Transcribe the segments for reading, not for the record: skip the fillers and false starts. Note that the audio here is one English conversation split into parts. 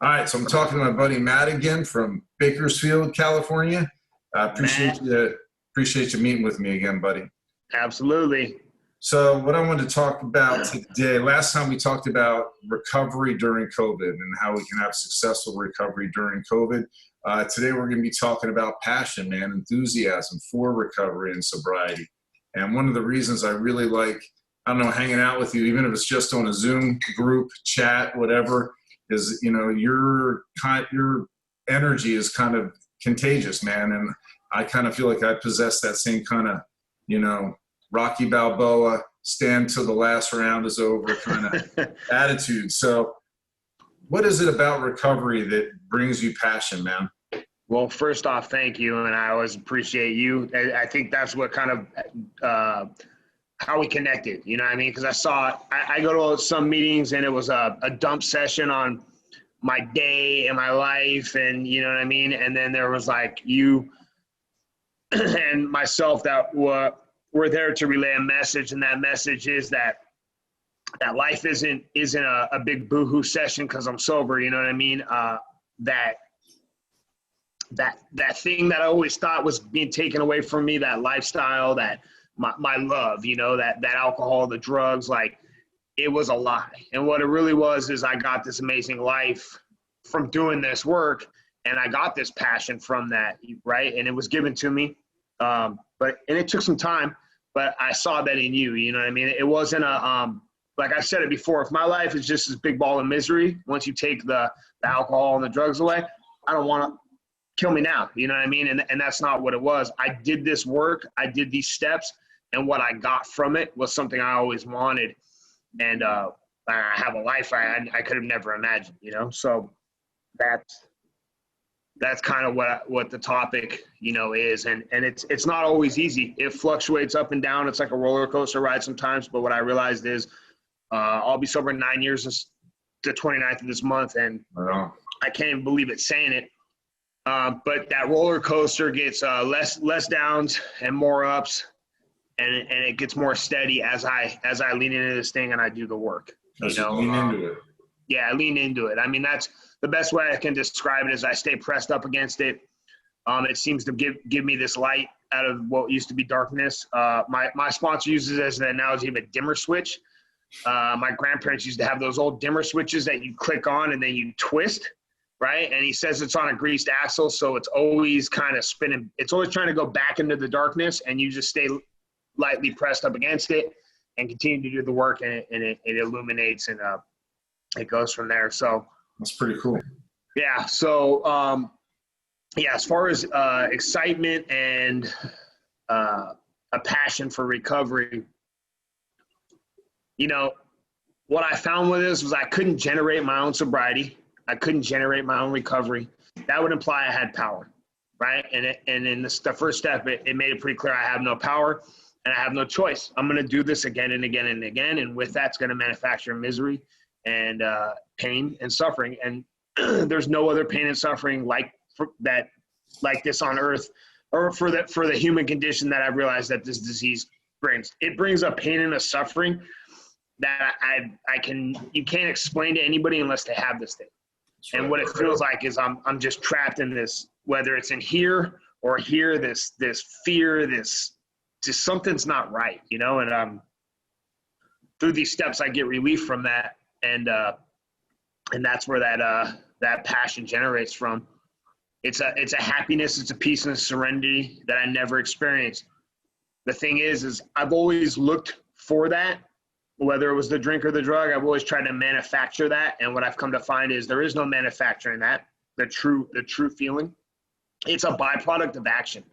All right, so I'm talking to my buddy Matt again from Bakersfield, California. I Matt, appreciate you meeting with me again, buddy. absolutely. So, what I wanted to talk about today, last time we talked about recovery during COVID and how we can have successful recovery during COVID. Today, we're going to be talking about passion, man, enthusiasm for recovery and sobriety. And one of the reasons I really like, I don't know, hanging out with you, even if it's just on a Zoom group, chat, whatever, is, your energy is kind of contagious, man. And I kind of feel like I possess that same kind of, Rocky Balboa, stand till the last round is over kind of attitude. So what is it about recovery that brings you passion, man? Well, first off, thank you. And I always appreciate you. I think that's what kind of how we connected, you know what I mean? Because I go to some meetings and it was a dump session on my day and my life, and you know what I mean? And then there was like you and myself that we're there to relay a message, and that message is that life isn't a big boohoo session because I'm sober, you know what I mean? That thing that I always thought was being taken away from me, that lifestyle, that my love, that alcohol, the drugs, like it was a lie. And what it really was is I got this amazing life from doing this work, and I got this passion from that, right? And it was given to me. And it took some time, but I saw that in you, you know what I mean? It wasn't like I said it before, if my life is just this big ball of misery, once you take the alcohol and the drugs away, I don't want to kill me now, you know what I mean? And that's not what it was. I did this work, I did these steps, and what I got from it was something I always wanted. And I have a life I could have never imagined, So that's kind of what the topic, is. And it's not always easy. It fluctuates up and down. It's like a roller coaster ride sometimes. But what I realized is I'll be sober 9 years, the 29th of this month. And I can't even believe it saying it. But that roller coaster gets less downs and more ups. And it gets more steady as I lean into this thing and I do the work. Lean into it. Yeah, I lean into it. I mean, that's the best way I can describe it is I stay pressed up against it. It seems to give me this light out of what used to be darkness. My sponsor uses it as an analogy of a dimmer switch. My grandparents used to have those old dimmer switches that you click on and then you twist, right? And he says it's on a greased axle, so it's always kind of spinning. It's always trying to go back into the darkness, and you just stay lightly pressed up against it and continue to do the work, and it illuminates, and it goes from there. So that's pretty cool. Yeah. So, as far as excitement and a passion for recovery, what I found with this was I couldn't generate my own sobriety. I couldn't generate my own recovery. That would imply I had power, right? And in the first step, it made it pretty clear I have no power and I have no choice. I'm going to do this again and again and again. And with that, it's going to manufacture misery and pain and suffering. And there's no other pain and suffering like this on earth, or for the human condition that I've realized that this disease brings. It brings a pain and a suffering that you can't explain to anybody unless they have this thing. That's and what it feels like is I'm just trapped in this, whether it's in here or here, this fear, this just something's not right, and through these steps I get relief from that, and that's where that passion generates from. It's a happiness, it's a peace and a serenity that I never experienced. The thing is I've always looked for that, whether it was the drink or the drug. I've always tried to manufacture that, and what I've come to find is there is no manufacturing that. The true feeling, it's a byproduct of action.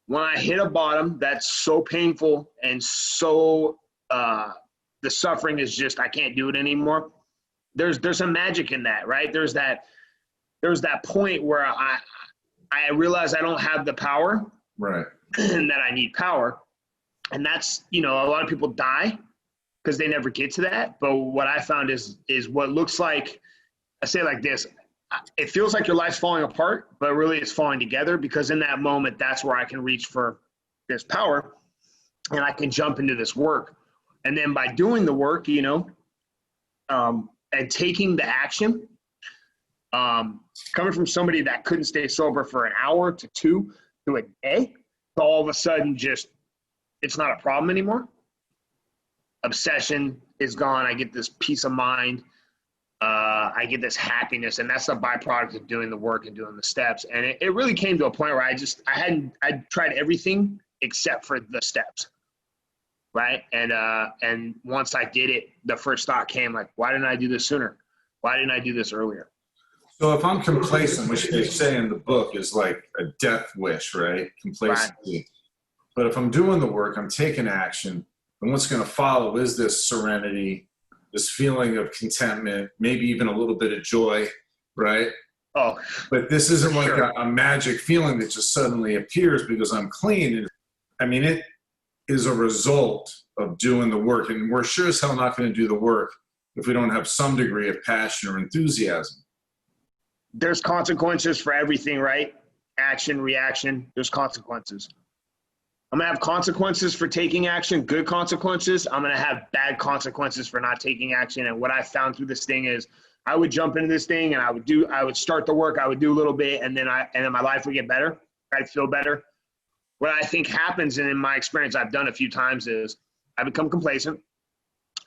When I hit a bottom that's so painful and so the suffering is just, I can't do it anymore. There's a magic in that, right? There's that point where I realize I don't have the power, right? And that I need power. And that's, a lot of people die because they never get to that. But what I found is what looks like, I say it like this, it feels like your life's falling apart, but really it's falling together, because in that moment, that's where I can reach for this power and I can jump into this work. And then by doing the work, and taking the action, Coming from somebody that couldn't stay sober for an hour to two to a day, to all of a sudden just, it's not a problem anymore. Obsession is gone. I get this peace of mind. I get this happiness, and that's a byproduct of doing the work and doing the steps. And it really came to a point where I tried everything except for the steps. Right. And once I did it, the first thought came like, why didn't I do this sooner? Why didn't I do this earlier? So if I'm complacent, which they say in the book is like a death wish, right? Complacency. Right. But if I'm doing the work, I'm taking action, and what's going to follow is this serenity, this feeling of contentment, maybe even a little bit of joy, right? Oh, but this isn't like a magic feeling that just suddenly appears because I'm clean. I mean, it is a result of doing the work, and we're sure as hell not going to do the work if we don't have some degree of passion or enthusiasm. There's consequences for everything, right? Action, reaction, there's consequences. I'm going to have consequences for taking action, good consequences. I'm going to have bad consequences for not taking action. And what I found through this thing is I would jump into this thing and I would start the work. I would do a little bit and then my life would get better. I'd feel better. What I think happens, and in my experience I've done a few times, is I become complacent.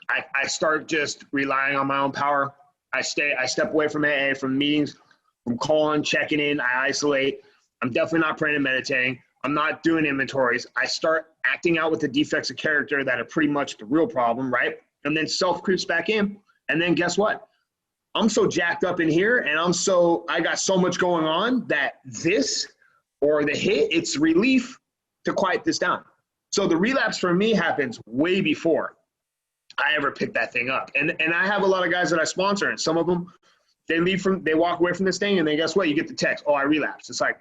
I start just relying on my own power. I step away from AA, from meetings, from calling, checking in. I isolate. I'm definitely not praying and meditating. I'm not doing inventories. I start acting out with the defects of character that are pretty much the real problem, right? And then self creeps back in. And then guess what? I'm so jacked up in here and I got so much going on that this or the hit, it's relief to quiet this down. So the relapse for me happens way before I ever pick that thing up. And I have a lot of guys that I sponsor, and some of them, they walk away from this thing and then guess what? You get the text, oh, I relapsed. It's like,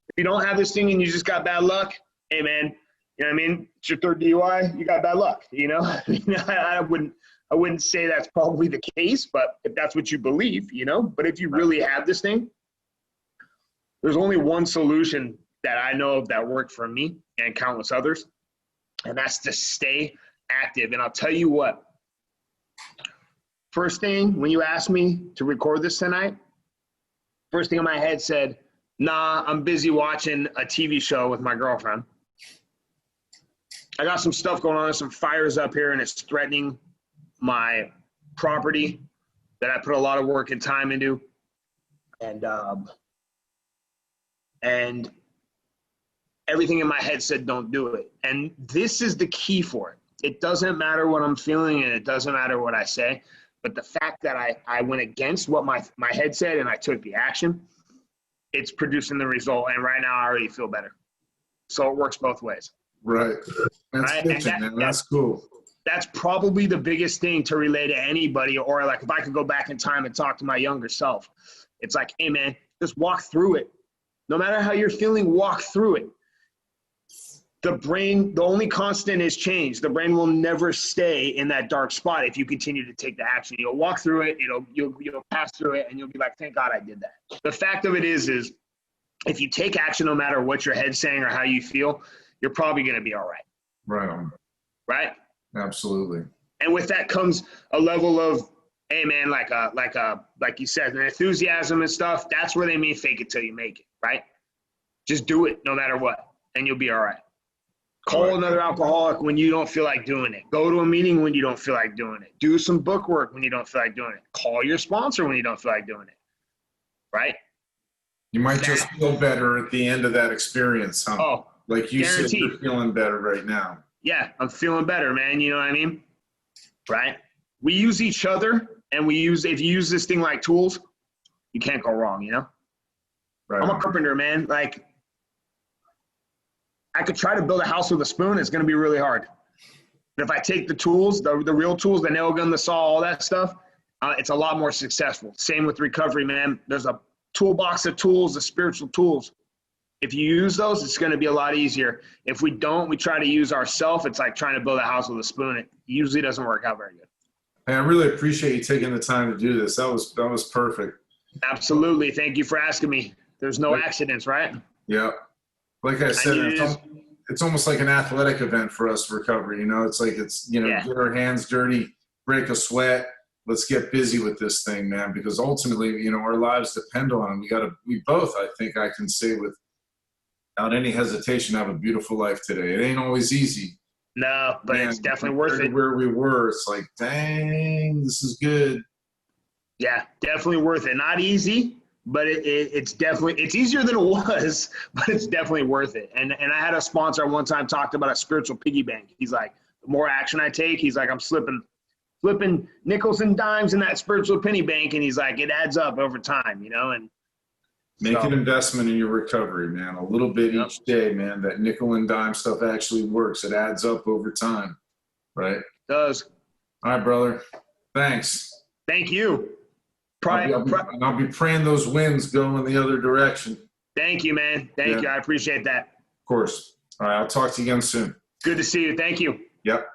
if you don't have this thing and you just got bad luck, hey man, you know what I mean? It's your third DUI, you got bad luck, you know? I wouldn't say that's probably the case, but if that's what you believe, you know? But if you really have this thing, there's only one solution that I know of that worked for me and countless others, and that's to stay active. And I'll tell you what, first thing, when you asked me to record this tonight, first thing in my head said, nah, I'm busy watching a TV show with my girlfriend. I got some stuff going on, some fires up here, and it's threatening my property that I put a lot of work and time into. And everything in my head said, don't do it. And this is the key for it. It doesn't matter what I'm feeling and it doesn't matter what I say, but the fact that I went against what my head said and I took the action, it's producing the result. And right now I already feel better. So it works both ways. Right. That's pitching, man. That's cool. That's probably the biggest thing to relay to anybody, or like if I could go back in time and talk to my younger self, it's like, hey man, just walk through it. No matter how you're feeling, walk through it. The brain, the only constant is change. The brain will never stay in that dark spot if you continue to take the action. You'll walk through it, you'll pass through it, and you'll be like, thank God I did that. The fact of it is if you take action no matter what your head's saying or how you feel, you're probably going to be all right. Right on. Right? Absolutely. And with that comes a level of, hey man, like you said, an enthusiasm and stuff. That's where they mean fake it till you make it, right? Just do it no matter what, and you'll be all right. Call another alcoholic when you don't feel like doing it. Go to a meeting when you don't feel like doing it. Do some book work when you don't feel like doing it. Call your sponsor when you don't feel like doing it, right? You might just feel better at the end of that experience, huh? Oh, like you said, you're feeling better right now. Yeah, I'm feeling better, man. You know what I mean? Right? We use each other, and if you use this thing like tools, you can't go wrong, you know? Right. I'm a carpenter, man. Like, I could try to build a house with a spoon. It's going to be really hard. But if I take the tools, the real tools, the nail gun, the saw, all that stuff, it's a lot more successful. Same with recovery, man. There's a toolbox of tools, the spiritual tools. If you use those, it's going to be a lot easier. If we don't, we try to use ourselves. It's like trying to build a house with a spoon. It usually doesn't work out very good. Hey, I really appreciate you taking the time to do this. That was perfect. Absolutely. Thank you for asking me. There's no accidents, right? Yeah. Like I said, it's almost like an athletic event for us, recovery. You know, it's like get our hands dirty, break a sweat, let's get busy with this thing, man, because ultimately, you know, our lives depend on it. We both, I think I can say without any hesitation, have a beautiful life today. It ain't always easy. No, but Man, it's definitely worth it. where we were, it's like, dang, this is good. Yeah, definitely worth it. Not easy, but it's definitely, it's easier than it was, but it's definitely worth it. And I had a sponsor one time talked about a spiritual piggy bank. He's like, the more action I take, he's like, I'm flipping nickels and dimes in that spiritual penny bank. And he's like, it adds up over time, you know, and Make an investment in your recovery, man. A little bit each day, man. That nickel and dime stuff actually works. It adds up over time, right? It does. All right, brother. Thanks. Thank you. I'll be praying those winds go in the other direction. Thank you, man. Thank you. I appreciate that. Of course. All right. I'll talk to you again soon. Good to see you. Thank you. Yep.